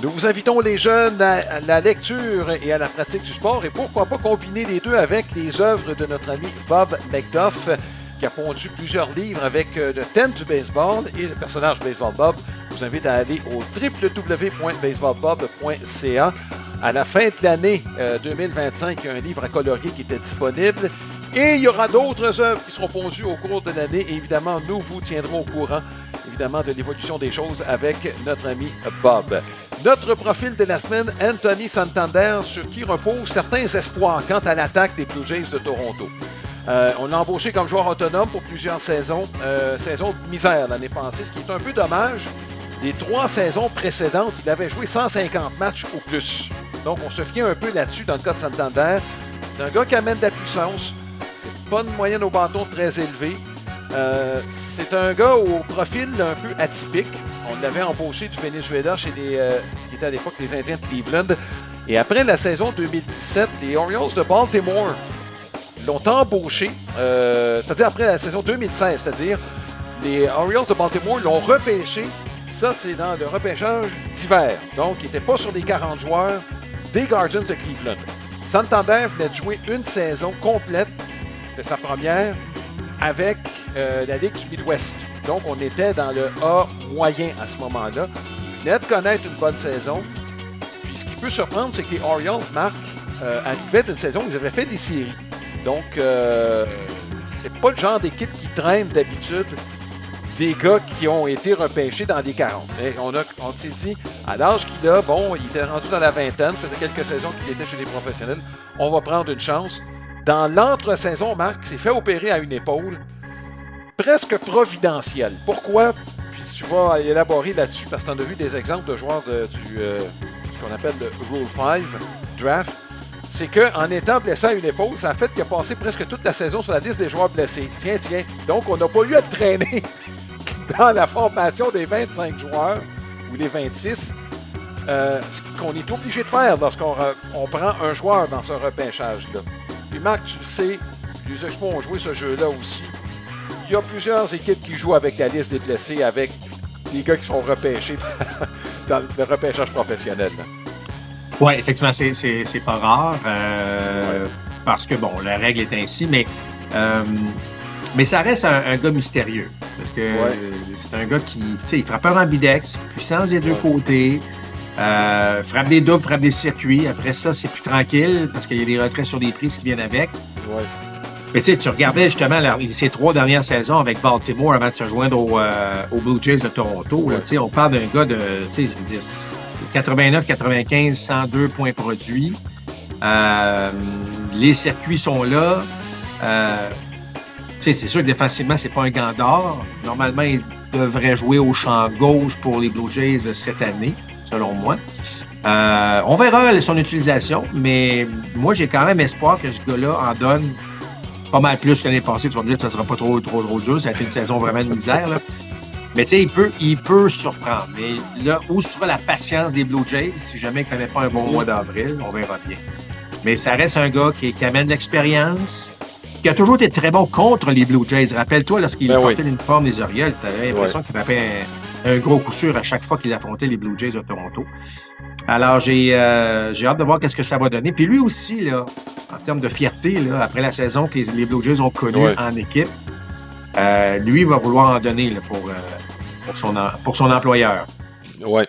Nous vous invitons les jeunes à la lecture et à la pratique du sport et pourquoi pas combiner les deux avec les œuvres de notre ami Bob Macduff qui a pondu plusieurs livres avec le thème du baseball et le personnage Baseball Bob. Je vous invite à aller au www.baseballbob.ca. À la fin de l'année 2025, il y a un livre à colorier qui était disponible et il y aura d'autres œuvres qui seront pondues au cours de l'année et évidemment, nous vous tiendrons au courant évidemment de l'évolution des choses avec notre ami Bob. Notre profil de la semaine, Anthony Santander, sur qui reposent certains espoirs quant à l'attaque des Blue Jays de Toronto. On l'a embauché comme joueur autonome pour plusieurs saisons, saison de misère l'année passée, ce qui est un peu dommage. Les 3 saisons précédentes, il avait joué 150 matchs ou plus. Donc, on se fie un peu là-dessus dans le cas de Santander. C'est un gars qui amène de la puissance. C'est pas une moyenne au bâton très élevée. C'est un gars au profil un peu atypique. On l'avait embauché du Venezuela chez ce qui était à l'époque les Indiens de Cleveland. Et après la saison 2017, les Orioles de Baltimore l'ont embauché, c'est-à-dire après la saison 2016, c'est-à-dire les Orioles de Baltimore l'ont repêché. Ça, c'est dans le repêchage d'hiver. Donc, il n'était pas sur les 40 joueurs des Guardians de Cleveland. Santander venait de jouer une saison complète. C'était sa première avec la Ligue du Midwest. Donc, on était dans le A moyen à ce moment-là. Il venait de connaître une bonne saison. Puis, ce qui peut surprendre, c'est que les Orioles, Marc, arrivaient d'une saison où ils avaient fait des séries. Donc, c'est pas le genre d'équipe qui traîne d'habitude des gars qui ont été repêchés dans les 40. Et on s'est dit, à l'âge qu'il a, bon, il était rendu dans la vingtaine, faisait quelques saisons qu'il était chez les professionnels, on va prendre une chance. Dans l'entre-saison, Marc s'est fait opérer à une épaule presque providentielle. Pourquoi? Puis tu vas élaborer là-dessus, parce que tu en as vu des exemples de joueurs ce qu'on appelle le Rule 5 Draft. C'est qu'en étant blessé à une épaule, ça a fait qu'il a passé presque toute la saison sur la liste des joueurs blessés. Tiens. Donc, on n'a pas eu à traîner dans la formation des 25 joueurs ou les 26, ce qu'on est obligé de faire lorsqu'on prend un joueur dans ce repêchage-là. Puis Marc, tu le sais, les Expos ont joué ce jeu-là aussi. Il y a plusieurs équipes qui jouent avec la liste des blessés, avec les gars qui sont repêchés dans le repêchage professionnel. Oui, effectivement, c'est pas rare parce que, bon, la règle est ainsi, mais ça reste un gars mystérieux parce que c'est un gars qui, tu sais, il frappe un ambidex, puissance des deux côtés, frappe des doubles, frappe des circuits. Après ça, c'est plus tranquille parce qu'il y a des retraits sur les prises qui viennent avec. Ouais. Mais tu sais, tu regardais justement ces 3 dernières saisons avec Baltimore avant de se joindre aux Blue Jays de Toronto. Là, tu sais, on parle d'un gars de, tu sais, je veux dire, 89, 95, 102 points produits. Les circuits sont là. Tu sais, c'est sûr que défensivement, c'est pas un gant d'or. Normalement, il devrait jouer au champ gauche pour les Blue Jays cette année, selon moi. On verra son utilisation, mais moi, j'ai quand même espoir que ce gars-là en donne pas mal plus que l'année passée. Tu vas me dire que ça ne sera pas trop dur. Ça a été une saison vraiment de misère, là. Mais tu sais, il peut surprendre. Mais là, où sera la patience des Blue Jays si jamais il ne connaît pas un bon mois d'avril? On verra bien. Mais ça reste un gars qui amène de l'expérience, qui a toujours été très bon contre les Blue Jays. Rappelle-toi, lorsqu'il portait l'uniforme des Orioles, tu avais l'impression qu'il frappait un gros coup sûr à chaque fois qu'il affrontait les Blue Jays de Toronto. Alors, j'ai hâte de voir qu'est-ce que ça va donner. Puis lui aussi, là, en termes de fierté, là, après la saison que les Blue Jays ont connue en équipe, lui va vouloir en donner là, pour son employeur. Oui.